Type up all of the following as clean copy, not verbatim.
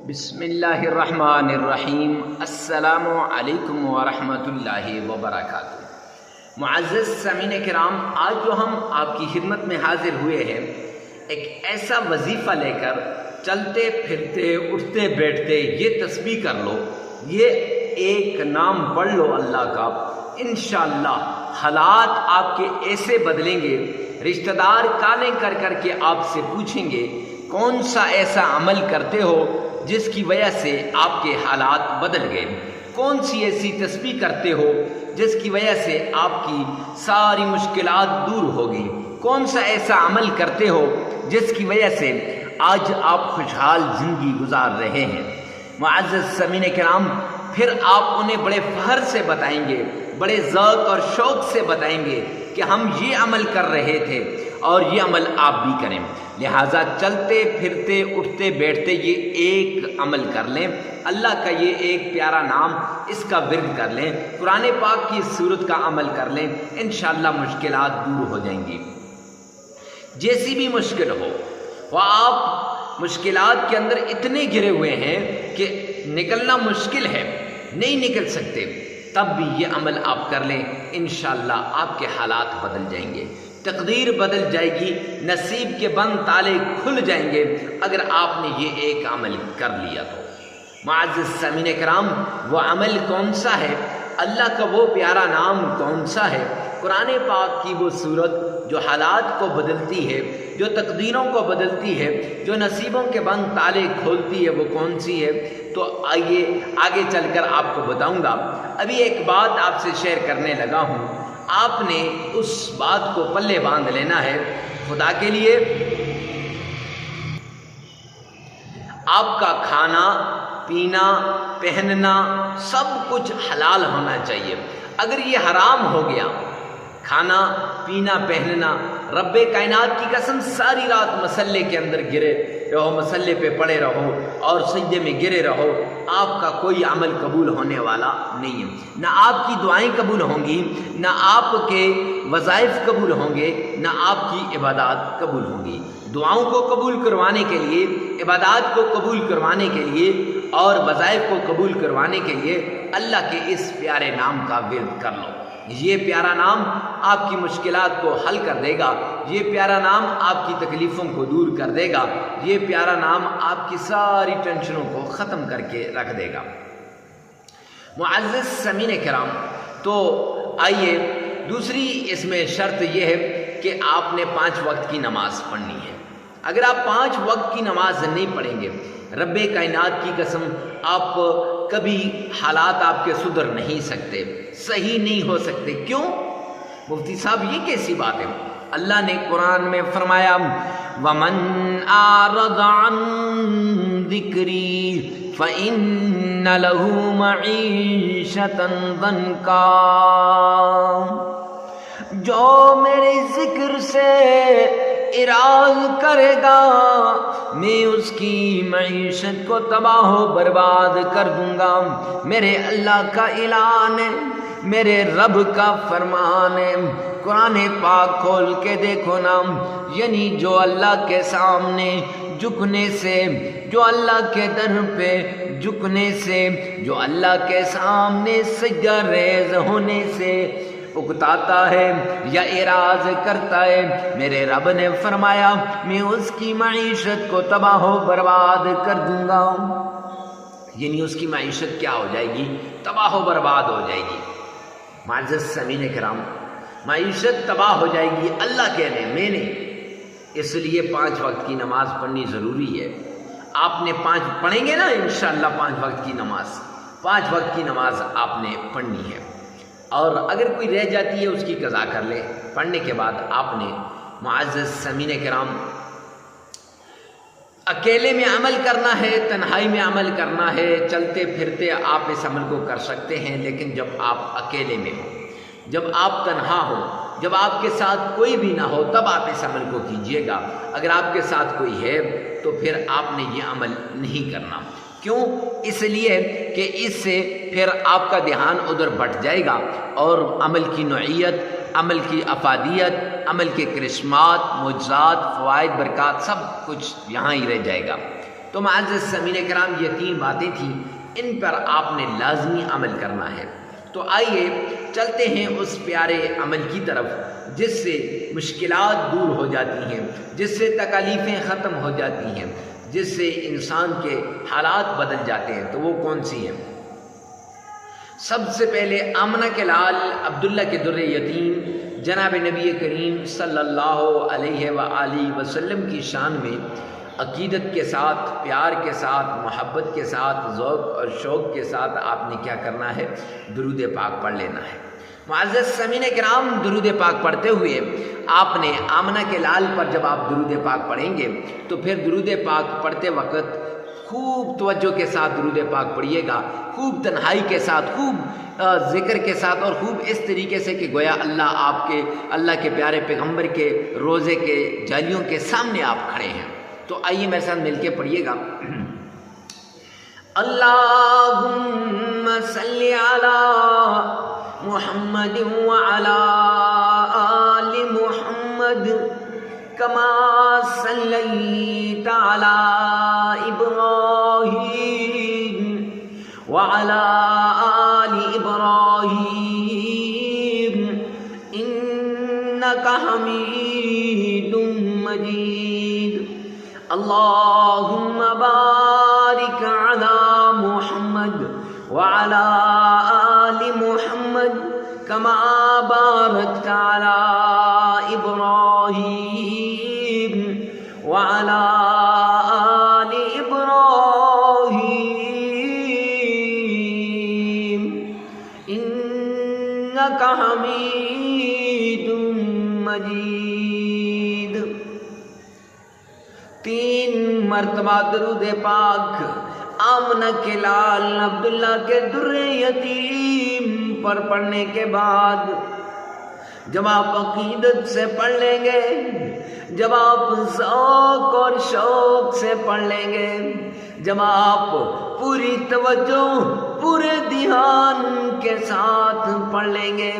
بسم اللہ الرحمن الرحیم۔ السلام علیکم ورحمۃ اللہ وبرکاتہ۔ معزز سامعین کرام، آج جو ہم آپ کی خدمت میں حاضر ہوئے ہیں، ایک ایسا وظیفہ لے کر، چلتے پھرتے اٹھتے بیٹھتے یہ تسبیح کر لو، یہ ایک نام پڑھ لو اللہ کا، انشاءاللہ حالات آپ کے ایسے بدلیں گے، رشتہ دار کالیں کر کر کے آپ سے پوچھیں گے کون سا ایسا عمل کرتے ہو جس کی وجہ سے آپ کے حالات بدل گئے، کون سی ایسی تسبیح کرتے ہو جس کی وجہ سے آپ کی ساری مشکلات دور ہو گئی، کون سا ایسا عمل کرتے ہو جس کی وجہ سے آج آپ خوشحال زندگی گزار رہے ہیں۔ معزز سامعین کرام، پھر آپ انہیں بڑے فخر سے بتائیں گے، بڑے ذوق اور شوق سے بتائیں گے کہ ہم یہ عمل کر رہے تھے اور یہ عمل آپ بھی کریں۔ لہٰذا چلتے پھرتے اٹھتے بیٹھتے یہ ایک عمل کر لیں، اللہ کا یہ ایک پیارا نام، اس کا ورد کر لیں، قرآن پاک کی سورت کا عمل کر لیں، انشاءاللہ مشکلات دور ہو جائیں گی۔ جیسی بھی مشکل ہو، وہ آپ مشکلات کے اندر اتنے گرے ہوئے ہیں کہ نکلنا مشکل ہے، نہیں نکل سکتے، تب بھی یہ عمل آپ کر لیں، انشاءاللہ آپ کے حالات بدل جائیں گے، تقدیر بدل جائے گی، نصیب کے بند تالے کھل جائیں گے اگر آپ نے یہ ایک عمل کر لیا تو۔ معزز سامعین کرام، وہ عمل کون سا ہے؟ اللہ کا وہ پیارا نام کون سا ہے؟ قرآن پاک کی وہ سورت جو حالات کو بدلتی ہے، جو تقدیروں کو بدلتی ہے، جو نصیبوں کے بند تالے کھولتی ہے، وہ کون سی ہے؟ تو آئیے آگے چل کر آپ کو بتاؤں گا۔ ابھی ایک بات آپ سے شیئر کرنے لگا ہوں، آپ نے اس بات کو پلے باندھ لینا ہے۔ خدا کے لیے آپ کا کھانا پینا پہننا سب کچھ حلال ہونا چاہیے۔ اگر یہ حرام ہو گیا، کھانا پینا پہننا، رب کائنات کی قسم ساری رات مسلے کے اندر گرے رہو، مسلے پہ پڑے رہو اور سجدے میں گرے رہو، آپ کا کوئی عمل قبول ہونے والا نہیں ہے۔ نہ آپ کی دعائیں قبول ہوں گی، نہ آپ کے وظائف قبول ہوں گے، نہ آپ کی عبادات قبول ہوں گی۔ دعاؤں کو قبول کروانے کے لیے، عبادات کو قبول کروانے کے لیے اور وظائف کو قبول کروانے کے لیے اللہ کے اس پیارے نام کا ورد کر لو۔ یہ پیارا نام آپ کی مشکلات کو حل کر دے گا، یہ پیارا نام آپ کی تکلیفوں کو دور کر دے گا، یہ پیارا نام آپ کی ساری ٹینشنوں کو ختم کر کے رکھ دے گا۔ معزز سامعین کرام، تو آئیے دوسری اس میں شرط یہ ہے کہ آپ نے 5 وقت کی نماز پڑھنی ہے۔ اگر آپ 5 وقت کی نماز نہیں پڑھیں گے، رب کائنات کی قسم آپ کبھی حالات آپ کے سدھر نہیں سکتے، صحیح نہیں ہو سکتے۔ کیوں؟ مفتی صاحب یہ کیسی بات ہے؟ اللہ نے قرآن میں فرمایا وَمَنْ أَعْرَضَ عَنْ ذِكْرِي فَإِنَّ لَهُ مَعِيشَةً ضَنْكًا، جو میرے ذکر سے اعراض کرے گا میں اس کی معیشت کو تباہ و برباد کر دوں گا۔ میرے اللہ کا اعلان ہے، میرے رب کا فرمان ہے، قرآن پاک کھول کے دیکھو نا، یعنی جو اللہ کے سامنے جھکنے سے، جو اللہ کے در پہ جھکنے سے، جو اللہ کے سامنے سجدہ ریز ہونے سے اکتاتا ہے یا اعراض کرتا ہے، میرے رب نے فرمایا میں اس کی معیشت کو تباہ و برباد کر دوں گا۔ یعنی اس کی معیشت کیا ہو جائے گی؟ تباہ و برباد ہو جائے گی۔ معزز سامعین کرام، معیشت تباہ ہو جائے گی، اللہ کہنے میں نے، اس لیے 5 وقت کی نماز پڑھنی ضروری ہے۔ آپ نے 5 پڑھیں گے نا انشاءاللہ، 5 وقت کی نماز، 5 وقت کی نماز آپ نے پڑھنی ہے، اور اگر کوئی رہ جاتی ہے اس کی قضا کر لے۔ پڑھنے کے بعد آپ نے معزز سامعین کرام اکیلے میں عمل کرنا ہے، تنہائی میں عمل کرنا ہے، چلتے پھرتے آپ اس عمل کو کر سکتے ہیں، لیکن جب آپ اکیلے میں ہو، جب آپ تنہا ہو، جب آپ کے ساتھ کوئی بھی نہ ہو، تب آپ اس عمل کو کیجیے گا۔ اگر آپ کے ساتھ کوئی ہے تو پھر آپ نے یہ عمل نہیں کرنا۔ کیوں؟ اس لیے کہ اس سے پھر آپ کا دھیان ادھر بٹ جائے گا اور عمل کی نوعیت، عمل کی افادیت، عمل کے کرشمات، معجزات، فوائد، برکات سب کچھ یہاں ہی رہ جائے گا۔ تو معزز سامعین کرام یہ 3 باتیں تھیں، ان پر آپ نے لازمی عمل کرنا ہے۔ تو آئیے چلتے ہیں اس پیارے عمل کی طرف جس سے مشکلات دور ہو جاتی ہیں، جس سے تکالیفیں ختم ہو جاتی ہیں، جس سے انسان کے حالات بدل جاتے ہیں۔ تو وہ کون سی ہیں؟ سب سے پہلے آمنہ کے لال عبداللہ کے در یتیم جناب نبی کریم صلی اللہ علیہ وآلہ وسلم کی شان میں عقیدت کے ساتھ، پیار کے ساتھ، محبت کے ساتھ، ذوق اور شوق کے ساتھ آپ نے کیا کرنا ہے؟ درود پاک پڑھ لینا ہے۔ معزز سامعین کرام، درود پاک پڑھتے ہوئے آپ نے آمنہ کے لال پر جب آپ درود پاک پڑھیں گے تو پھر درود پاک پڑھتے وقت خوب توجہ کے ساتھ درود پاک پڑھیے گا، خوب تنہائی کے ساتھ، خوب ذکر کے ساتھ، اور خوب اس طریقے سے کہ گویا اللہ کے پیارے پیغمبر کے روزے کے جالیوں کے سامنے آپ کھڑے ہیں۔ تو آئیے میرے ساتھ مل کے پڑھیے گا۔ اللہم صلی علی محمد وعلی آل محمد کما صلیت علی ابراہیم وعلی آل ابراہیم انکا حمید مجید۔ اللہم بارک علی محمد وعلی آل محمد کما بارکت علی ابراہیم وعلی آل ابراہیم انکا حمید مجید۔ 3 مرتبہ درود پاک آمنہ کے لال عبداللہ کے در یتیم پر پڑھنے کے بعد جب آپ عقیدت سے پڑھ لیں گے، جب آپ ذوق اور شوق سے پڑھ لیں گے، جب آپ پوری توجہ، پورے دھیان کے ساتھ پڑھ لیں گے،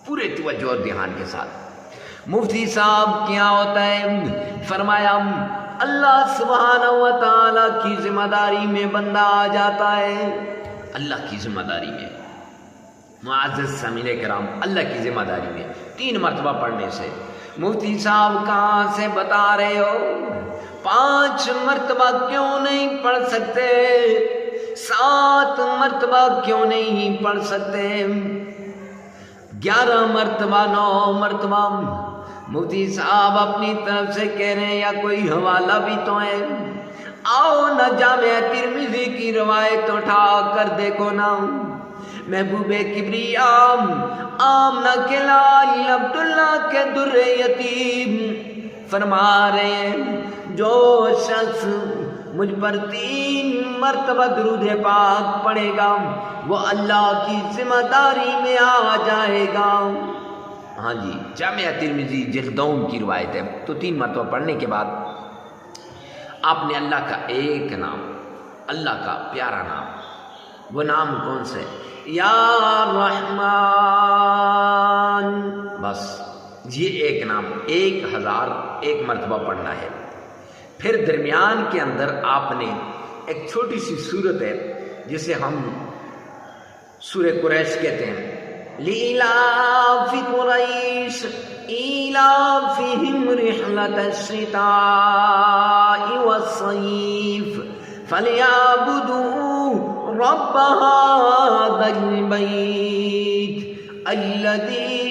پورے توجہ اور دھیان کے ساتھ۔ مفتی صاحب کیا ہوتا ہے؟ فرمایا اللہ سبحانہ و تعالی کی ذمہ داری میں بندہ آ جاتا ہے، اللہ کی ذمہ داری میں۔ معزز سامعین کرام، اللہ کی ذمہ داری میں 3 مرتبہ پڑھنے سے۔ مفتی صاحب کہاں سے بتا رہے ہو؟ 5 مرتبہ کیوں نہیں پڑھ سکتے؟ 7 مرتبہ کیوں نہیں پڑھ سکتے؟ 11 مرتبہ، 9 مرتبہ؟ مفتی صاحب اپنی طرف سے کہہ رہے ہیں یا کوئی حوالہ بھی تو ہے؟ آؤ نہ جامعہ ترمذی کی روایت اٹھا کر دیکھو نا۔ محبوب کبریا آمنہ کے لال عبداللہ کے در یتیم فرما رہے ہیں جو شخص مجھ پر 3 مرتبہ درود پاک پڑھے گا وہ اللہ کی ذمہ داری میں آ جائے گا۔ ہاں جی، جامعہ ترمذی جلد 2 کی روایت ہے۔ تو 3 مرتبہ پڑھنے کے بعد آپ نے اللہ کا ایک نام، اللہ کا پیارا نام، وہ نام کون سے؟ یا رحمان، بس یہ ایک نام 1001 مرتبہ پڑھنا ہے۔ پھر درمیان کے اندر آپ نے ایک چھوٹی سی سورت ہے جسے ہم سورہ قریش کہتے ہیں، لِإِلَافِ قُرَيْشٍ إِيلَافِهِمْ رِحْلَةَ الشِّتَاءِ وَالصَّيْفِ فَلْيَعْبُدُوا رَبَّ هَذَا الْبَيْتِ الَّذِي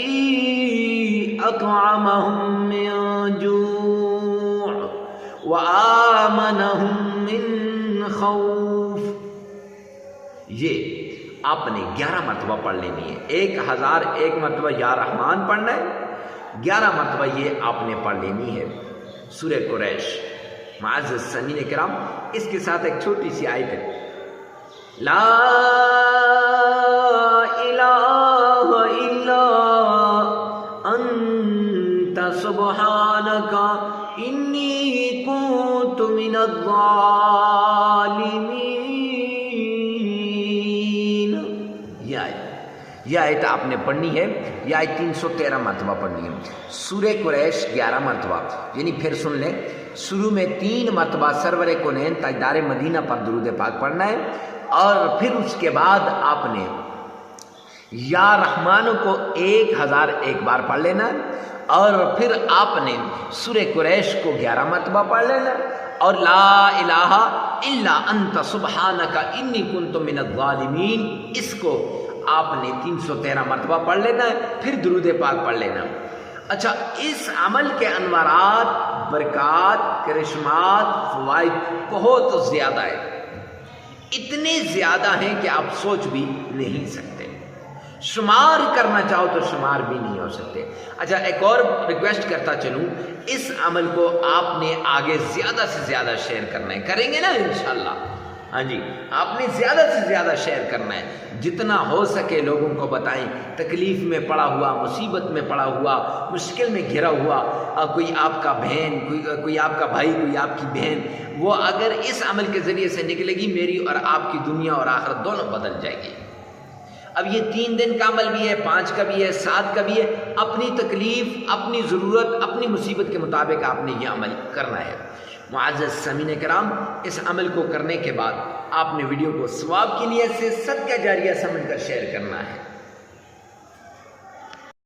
أَطْعَمَهُم مِّن جُوعٍ وَآمَنَهُم مِّن خَوْفٍ۔ یہ آپ نے 11 مرتبہ پڑھ لینی ہے۔ 1001 مرتبہ یا رحمان پڑھنا ہے، 11 مرتبہ یہ آپ نے پڑھ لینی ہے سورہ قریش۔ معزز سامعین کرام، اس کے ساتھ ایک چھوٹی سی آیت ہے، لا الہ الا انت سبحانک انی کنت من الظالمین۔ یہ آیت آپ نے پڑھنی ہے، یہ آیت 313 مرتبہ پڑھنی ہے۔ سورہ قریش 11 مرتبہ، یعنی پھر سن لیں، شروع میں 3 مرتبہ سرور کونین تاجدار مدینہ پر درود پاک پڑھنا ہے، اور پھر اس کے بعد آپ نے یا رحمانوں کو 1001 بار پڑھ لینا، اور پھر آپ نے سورہ قریش کو 11 مرتبہ پڑھ لینا، اور لا الہ الا انت سبحانک انی کنت من الظالمین اس کو آپ نے 313 مرتبہ پڑھ لینا ہے، پھر درود پاک پڑھ لینا۔ اچھا، اس عمل کے انوارات، برکات، کرشمات، فوائد بہت زیادہ ہیں، اتنے زیادہ ہیں کہ آپ سوچ بھی نہیں سکتے، شمار کرنا چاہو تو شمار بھی نہیں ہو سکتے۔ اچھا، ایک اور ریکویسٹ کرتا چلوں، اس عمل کو آپ نے آگے زیادہ سے زیادہ شیئر کرنا ہے، کریں گے نا انشاءاللہ؟ ہاں جی، آپ نے زیادہ سے زیادہ شیئر کرنا ہے، جتنا ہو سکے لوگوں کو بتائیں، تکلیف میں پڑا ہوا، مصیبت میں پڑا ہوا، مشکل میں گھرا ہوا، کوئی آپ کا بہن، کوئی آپ کا بھائی، کوئی آپ کی بہن، وہ اگر اس عمل کے ذریعے سے نکلے گی، میری اور آپ کی دنیا اور آخرت دونوں بدل جائے گی۔ اب یہ 3 دن کا عمل بھی ہے، 5 کا بھی ہے، 7 کا بھی ہے، اپنی تکلیف، اپنی ضرورت، اپنی مصیبت کے مطابق آپ نے یہ عمل کرنا ہے۔ معزز سامعین کرام، اس عمل کو کرنے کے بعد آپ نے ویڈیو کو ثواب کی نیت سے صدقہ جاریہ سمجھ کر شیئر کرنا ہے۔